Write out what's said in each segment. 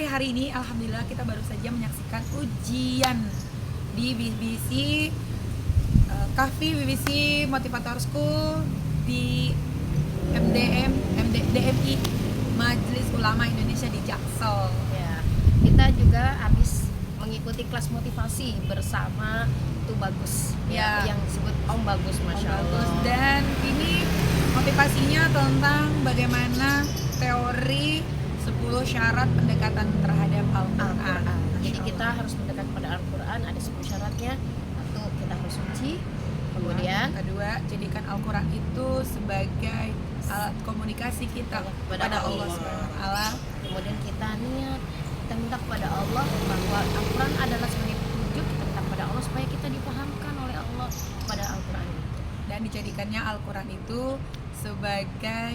hari ini alhamdulillah kita baru saja menyaksikan ujian di BBC Kahfi BBC Motivator School di DMI Majelis Ulama Indonesia di Jaksel. Ya, kita juga habis mengikuti kelas motivasi bersama Tuh Bagus Ya. yang disebut Om Bagus, Masya Allah. Dan ini motivasinya tentang bagaimana teori 10 syarat pendekatan terhadap Al-Quran. Jadi kita harus mendekat pada Al-Quran, ada 10 syaratnya. Satu, kita harus suci. Kemudian kedua, jadikan Al-Quran itu sebagai alat komunikasi kita kepada Allah SWT. Kemudian kita niat, kita minta kepada Allah bahwa Al-Quran adalah sebagai petunjuk. Kita minta kepada Allah supaya kita dipahamkan oleh Allah pada Al-Quran itu. Dan dijadikannya Al-Quran itu sebagai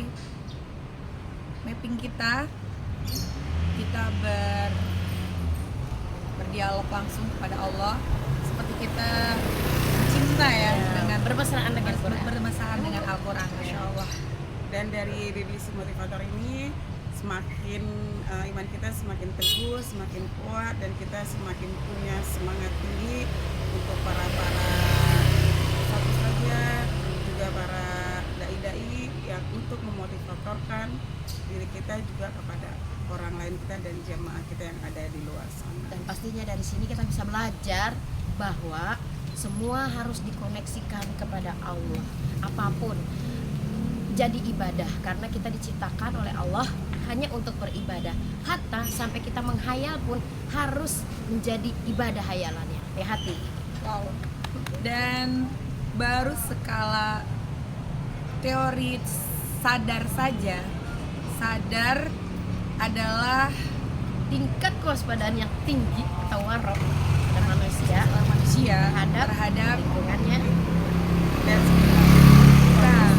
mapping kita berdialog langsung kepada Allah, seperti kita cinta dengan bermesraan dengan Al-Quran, Masya Allah. Dan dari BBC Motivator ini semakin iman kita semakin teguh, semakin kuat, dan kita semakin punya semangat tinggi untuk para satu saja, juga para dai-dai yang untuk memotivatorkan diri kita juga kepada orang lain kita dan jamaah kita yang ada di luar sana. Dan pastinya dari sini kita bisa belajar bahwa semua harus dikoneksikan kepada Allah. Apapun jadi ibadah, karena kita diciptakan oleh Allah hanya untuk beribadah. Hatta sampai kita menghayal pun harus menjadi ibadah hayalannya. Hati-hati. Wow. Dan baru skala teori sadar saja. Sadar adalah Tingkat kewaspadaan yang tinggi atau warok pada manusia terhadap lingkungannya Dan nah,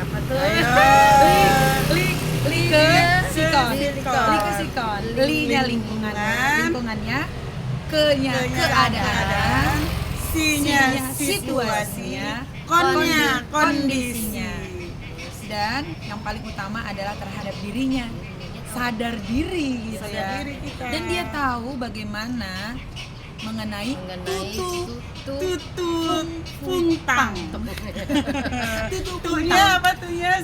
apa tuh? Li-nya lingkungannya, ke-nya keadaan, C-nya situasinya, konnya kondisinya. Dan yang paling utama adalah terhadap dirinya, sadar diri gitu ya. Sadar diri kita. Dan dia tahu bagaimana mengenai tutut puntang. Tutunya apa tuhnya?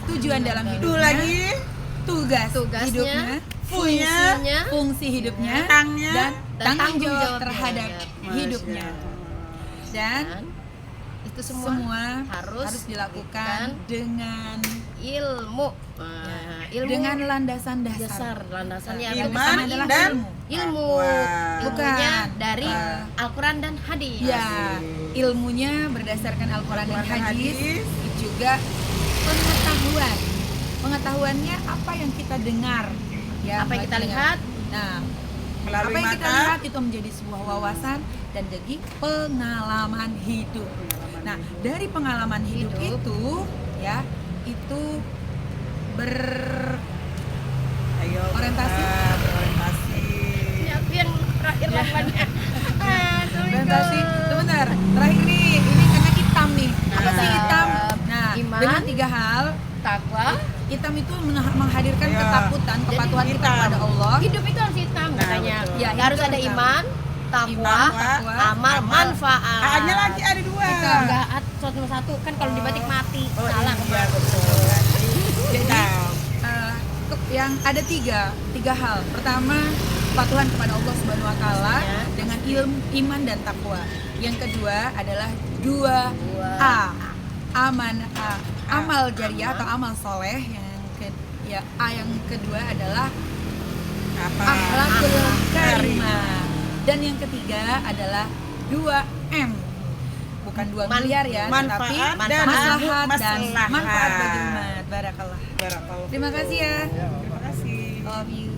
tujuan dalam hidup. Tuh lagi Tugasnya, hidupnya, fungsinya, fungsi hidupnya, tangnya, dan tanggung jawab jawabnya. terhadap hidupnya. Dan itu semua harus dilakukan dengan ilmu. Ilmu dengan landasan landasannya Iman bersama adalah dan ilmu. Bukan. Ilmunya dari Al-Quran dan hadis. Ya, ilmunya berdasarkan Al-Quran dan Al-Quran dan hadis. hadis. Juga pengetahuannya apa yang kita dengar, ya, Apa yang kita dengar. lihat? Nah, Melalui apa yang kita mata. lihat itu menjadi sebuah wawasan dan jadi pengalaman hidup. Nah, dari pengalaman hidup itu, ya, itu Orientasi. Yang terakhir lawannya. berorientasi. Sebentar, terakhir nih, ini karena hitam nih. Apa sih hitam? Nah, Iman, dengan 3 hal. takwa. Hitam itu menghadirkan Iya. ketakutan, kepatuhan kita hitam. kepada Allah. Hidup itu harus hitam katanya. betul. Ya, Harus hidup ada hitam. iman, takwa, Takwa, amal, manfaat. A-nya lagi ada 2. Enggak, satu kan kalau dibatik mati. Salah. Iya, betul. Jadi yang ada tiga hal. Pertama, kepatuhan kepada Allah Subhanahu Wa Taala Ya. dengan ilmu, iman dan takwa. Yang kedua adalah 2A, amal jariah atau amal soleh. Yang kedua adalah akhlakul karimah. Dan yang ketiga adalah 2M. Bukan 2 miliar ya, tapi manfaat dan maslahat dan maslahat. manfaat bagi umat. Barakallah. Barakallah. Terima kasih ya. Terima kasih. Love you.